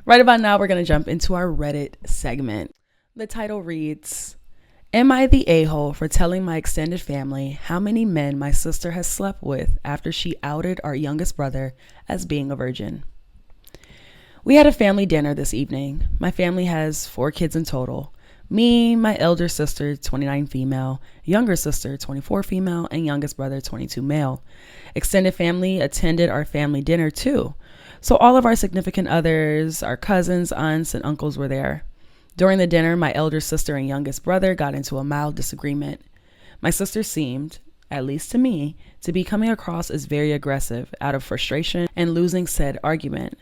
Right about now, we're going to jump into our Reddit segment. The title reads, Am I the a-hole for telling my extended family how many men my sister has slept with after she outed our youngest brother as being a virgin? We had a family dinner this evening. My family has 4 kids in total. Me, my elder sister, 29 female, younger sister, 24 female, and youngest brother, 22 male. Extended family attended our family dinner too. So all of our significant others, our cousins, aunts, and uncles were there. During the dinner, my elder sister and youngest brother got into a mild disagreement. My sister seemed, at least to me, to be coming across as very aggressive out of frustration and losing said argument.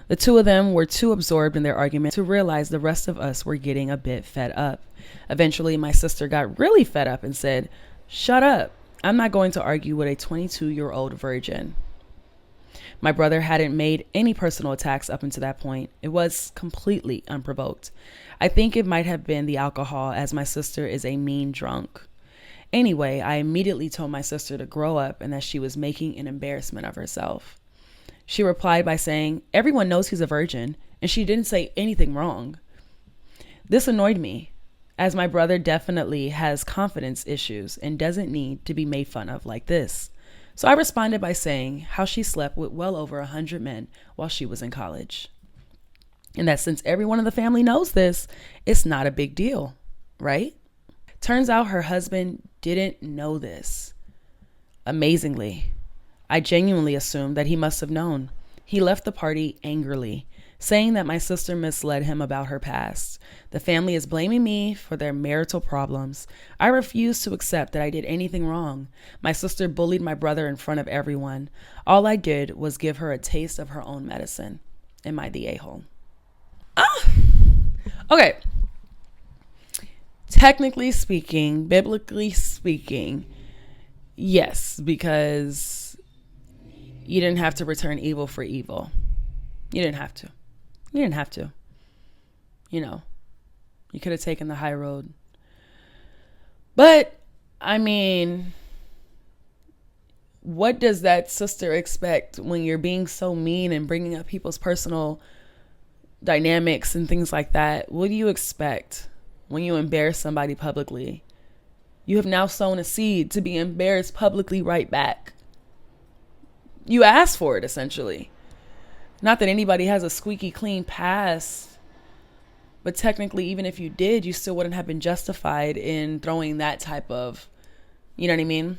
The two of them were too absorbed in their argument to realize the rest of us were getting a bit fed up. Eventually, my sister got really fed up and said, "Shut up. I'm not going to argue with a 22-year-old virgin." My brother hadn't made any personal attacks up until that point. It was completely unprovoked. I think it might have been the alcohol, as my sister is a mean drunk. Anyway, I immediately told my sister to grow up and that she was making an embarrassment of herself. She replied by saying, "Everyone knows he's a virgin," and she didn't say anything wrong. This annoyed me, as my brother definitely has confidence issues and doesn't need to be made fun of like this. So I responded by saying how she slept with well over 100 men while she was in college. And that since everyone in the family knows this, it's not a big deal, right? Turns out her husband didn't know this. Amazingly, I genuinely assumed that he must have known. He left the party angrily, saying that my sister misled him about her past. The family is blaming me for their marital problems. I refuse to accept that I did anything wrong. My sister bullied my brother in front of everyone. All I did was give her a taste of her own medicine. Am I the a-hole? Okay. Technically speaking, biblically speaking, yes, because you didn't have to return evil for evil. You didn't have to. You didn't have to. You know, you could have taken the high road. But, I mean, what does that sister expect when you're being so mean and bringing up people's personal dynamics and things like that? What do you expect when you embarrass somebody publicly? You have now sown a seed to be embarrassed publicly right back. You asked for it, essentially. Not that anybody has a squeaky clean past, but technically, even if you did, you still wouldn't have been justified in throwing that type of, you know what I mean?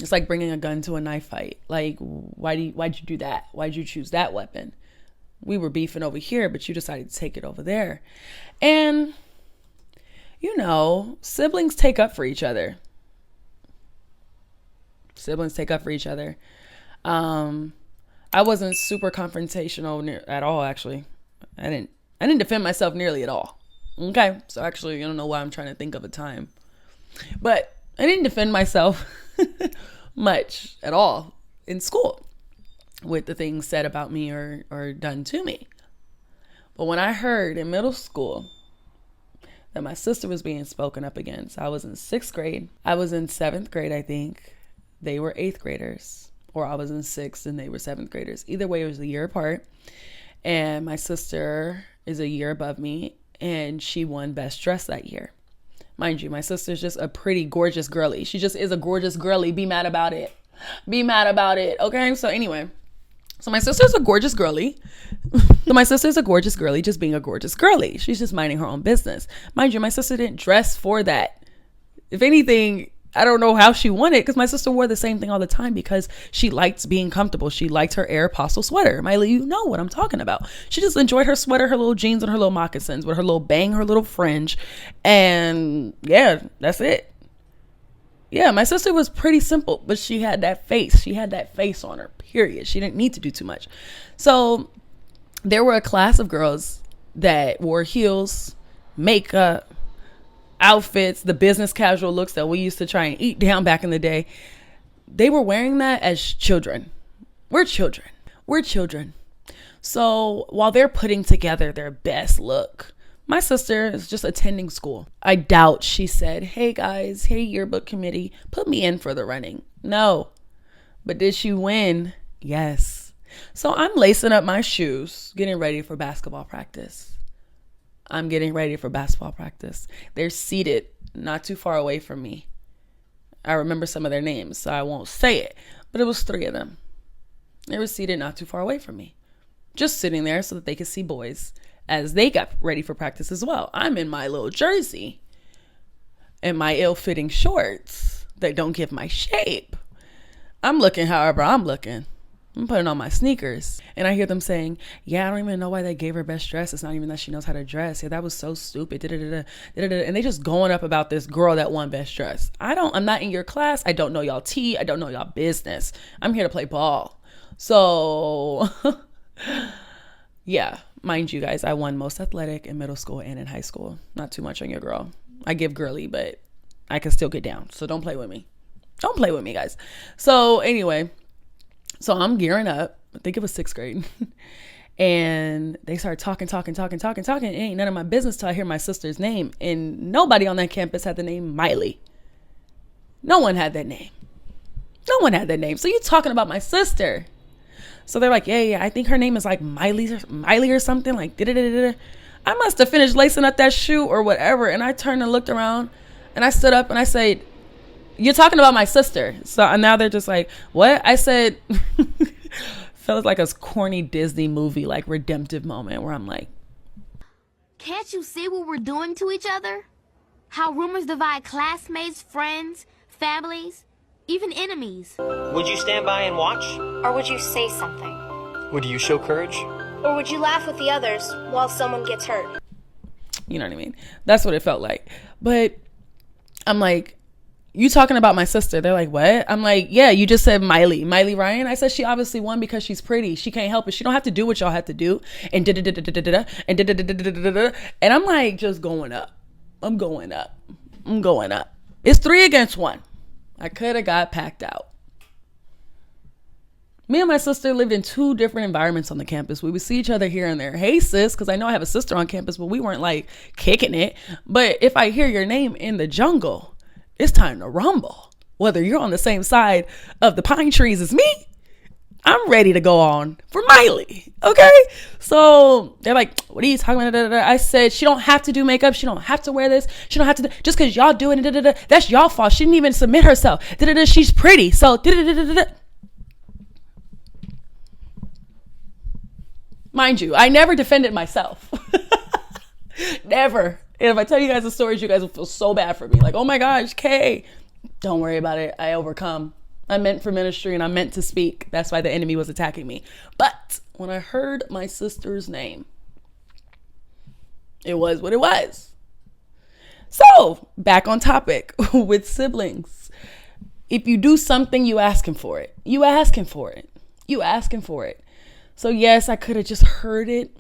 It's like bringing a gun to a knife fight. Like, why'd you do that? Why'd you choose that weapon? We were beefing over here, but you decided to take it over there. And, you know, siblings take up for each other. Siblings take up for each other. I wasn't super confrontational at all, actually. I didn't defend myself nearly at all. Okay, so actually, I don't know why I'm trying to think of a time. But I didn't defend myself much at all in school with the things said about me or done to me. But when I heard in middle school that my sister was being spoken up against, I was in 6th grade. I was in 7th grade, I think. They were 8th graders. Or I was in 6th and they were 7th graders. Either way, it was a year apart. And my sister is a year above me, and she won Best Dress that year. Mind you, my sister's just a pretty gorgeous girly. She just is a gorgeous girly. Be mad about it. Be mad about it. Okay? So anyway, so my sister's a gorgeous girly. Just being a gorgeous girly. She's just minding her own business. Mind you, my sister didn't dress for that. If anything, I don't know how she won it, because my sister wore the same thing all the time because she liked being comfortable. She liked her Air Apostle sweater. Miley, you know what I'm talking about. She just enjoyed her sweater, her little jeans, and her little moccasins with her little bang, her little fringe. And yeah, that's it. Yeah, my sister was pretty simple, but she had that face. She had that face on her, period. She didn't need to do too much. So there were a class of girls that wore heels, makeup, outfits, the business casual looks that we used to try and eat down back in the day. They were wearing that as children. We're children. So while they're putting together their best look, my sister is just attending school. I doubt she said, "Hey guys, hey yearbook committee, put me in for the running." No. But did she win? Yes. So I'm lacing up my shoes, getting ready for basketball practice. They're seated not too far away from me. I remember some of their names, so I won't say it, but it was 3 of them. They were seated not too far away from me, just sitting there so that they could see boys as they got ready for practice as well. I'm in my little jersey and my ill-fitting shorts that don't give my shape. I'm looking however I'm looking. I'm putting on my sneakers. And I hear them saying, yeah, I don't even know why they gave her best dress. It's not even that she knows how to dress. Yeah, that was so stupid. And they just going up about this girl that won best dress. I'm not in your class. I don't know y'all tea. I don't know y'all business. I'm here to play ball. So, yeah, mind you guys, I won most athletic in middle school and in high school. Not too much on your girl. I give girly, but I can still get down. So don't play with me. Don't play with me, guys. So anyway, so I'm gearing up. I think it was 6th grade. And they started talking. It ain't none of my business till I hear my sister's name. And nobody on that campus had the name Miley. No one had that name. So you talking about my sister. So they're like, yeah, I think her name is like Miley or something. Like, I must have finished lacing up that shoe or whatever. And I turned and looked around and I stood up and I said, you're talking about my sister. So now they're just like, what? I said, felt like a corny Disney movie, like redemptive moment where I'm like, can't you see what we're doing to each other? How rumors divide classmates, friends, families, even enemies. Would you stand by and watch? Or would you say something? Would you show courage? Or would you laugh with the others while someone gets hurt? You know what I mean? That's what it felt like. But I'm like, you talking about my sister? They're like, what? I'm like, yeah, you just said Miley Ryan. I said she obviously won because she's pretty. She can't help it. She don't have to do what y'all have to do. And and I'm like, just going up. I'm going up. It's 3 against 1. I could have got packed out. Me and my sister lived in 2 different environments on the campus. We would see each other here and there. Hey, sis, because I know I have a sister on campus, but we weren't like kicking it. But if I hear your name in the jungle, it's time to rumble. Whether you're on the same side of the pine trees as me, I'm ready to go on for Miley. Okay? So they're like, what are you talking about? I said, she don't have to do makeup. She don't have to wear this. She don't have to, just because y'all do it. That's y'all fault. She didn't even submit herself. She's pretty. So mind you, I never defended myself. Never. And if I tell you guys the stories, you guys will feel so bad for me. Like, oh my gosh, Kay, don't worry about it. I overcome. I'm meant for ministry and I'm meant to speak. That's why the enemy was attacking me. But when I heard my sister's name, it was what it was. So back on topic with siblings. If you do something, you asking for it. So yes, I could have just heard it.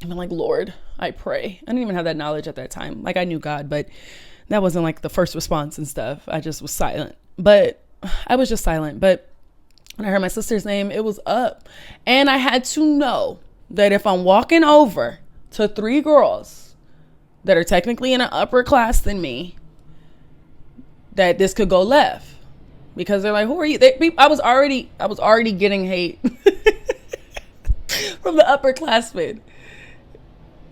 And I'm like, Lord, I pray. I didn't even have that knowledge at that time. Like, I knew God, but that wasn't like the first response and stuff. I just was silent. But when I heard my sister's name, it was up. And I had to know that if I'm walking over to 3 girls that are technically in an upper class than me, that this could go left. Because they're like, who are you? I was already getting hate from the upperclassmen.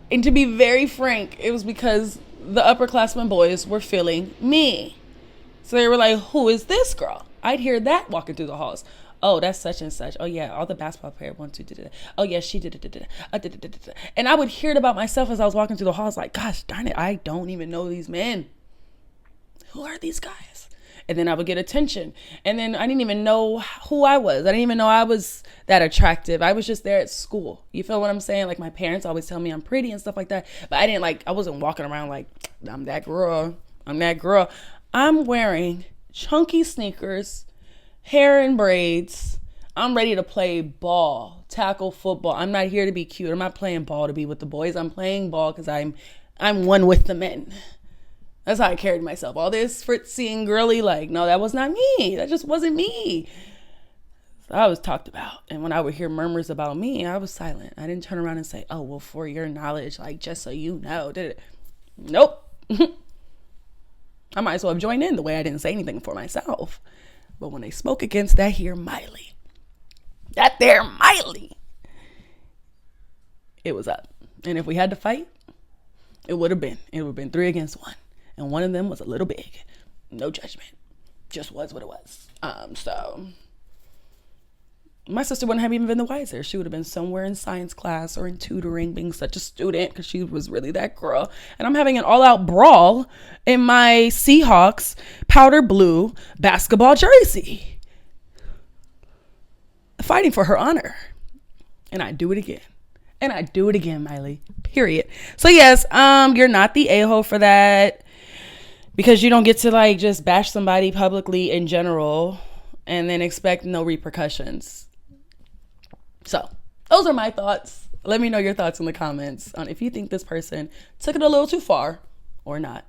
And to be very frank, it was because the upperclassmen boys were feeling me. So they were like, who is this girl? I'd hear that walking through the halls. Oh, that's such and such. Oh, yeah, all the basketball players want to do that. Oh, yeah, she did it. And I would hear it about myself as I was walking through the halls like, gosh, darn it, I don't even know these men. Who are these guys? And then I would get attention. And then I didn't even know who I was. I didn't even know I was that attractive. I was just there at school. You feel what I'm saying? Like, my parents always tell me I'm pretty and stuff like that. But I wasn't walking around like, I'm that girl. I'm wearing chunky sneakers, hair in braids. I'm ready to play ball, tackle football. I'm not here to be cute. I'm not playing ball to be with the boys. I'm playing ball because I'm one with the men. That's how I carried myself. All this fritzy and girly, like, no, that was not me. That just wasn't me. So I was talked about. And when I would hear murmurs about me, I was silent. I didn't turn around and say, oh, well, for your knowledge, like, just so you know. Nope. I might as well have joined in the way I didn't say anything for myself. But when they spoke against that here, Miley, That there Miley. It was up. And if we had to fight, it would have been 3 against 1. And one of them was a little big. No judgment. Just was what it was. So my sister wouldn't have even been the wiser. She would have been somewhere in science class or in tutoring, being such a student, because she was really that girl. And I'm having an all-out brawl in my Seahawks powder blue basketball jersey, fighting for her honor. And I do it again. And I do it again, Miley. Period. So yes, you're not the a-hole for that, because you don't get to like just bash somebody publicly in general and then expect no repercussions. So those are my thoughts. Let me know your thoughts in the comments on if you think this person took it a little too far or not.